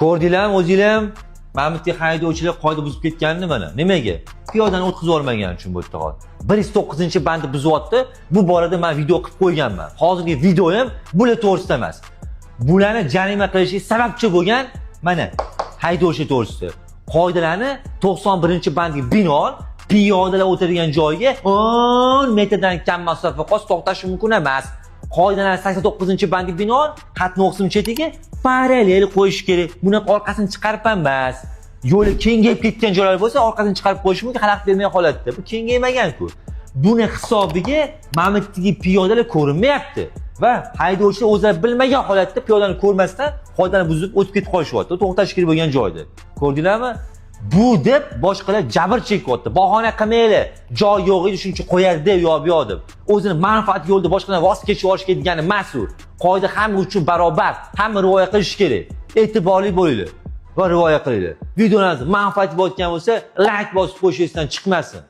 Ko'rdinglarmi o'zinglar ham? Mamlakatdagi haydovchilar qoida buzib ketganini mana. Nimaga? Piyodani o'tkazib olmagani uchun bo'ldi hozir. 109-bandni buzyapti. Bu borada men video qilib qo'yganman. Hozirgi video ham bular to'g'risida emas. Bularni jarima qilishga sababchi bo'lgan mana haydovchi to'g'risida. Qoidalarni 91-bandga binoan piyodalar o'tirgan joyga 10 metrdan kam masofa qolsa to'xtash mumkin emas. Qoidalar 89-bandga binoan qatnov qismi chetiga parallel qo'yish kerak. Buni orqasini chiqarib emas. Yo'li kengayib ketgan joylar bo'lsa, orqasini chiqarib qo'yish mumkin, xalaqit bermay holatda. Bu kengaymagan-ku. Buni hisobiga mamlakatdagi piyodalar ko'rinmayapti va haydovchilar o'zlari bilmagan holatda piyodani ko'rmasdan qoidani buzib o'tib ketib qolishyapti. To'xtash kerak bo'lgan joyda. Ko'rdinglarmi? Bu deb boshqalar jabr chekyapti. Bahona qilmaylar. Joy yo'q edi, shuning uchun qo'yadi deb yo'q. O'zini manfaat yo'lida boshqalardan voz kechib olishga degani mas'ul. Qoida hamma uchun barobar, hamma rioya qilish kerak. E'tiborli bo'linglar va rioya qilinglar. Videolarimiz manfaat bo'layotgan bo'lsa, like bosib qo'yishingizdan chiqmasin.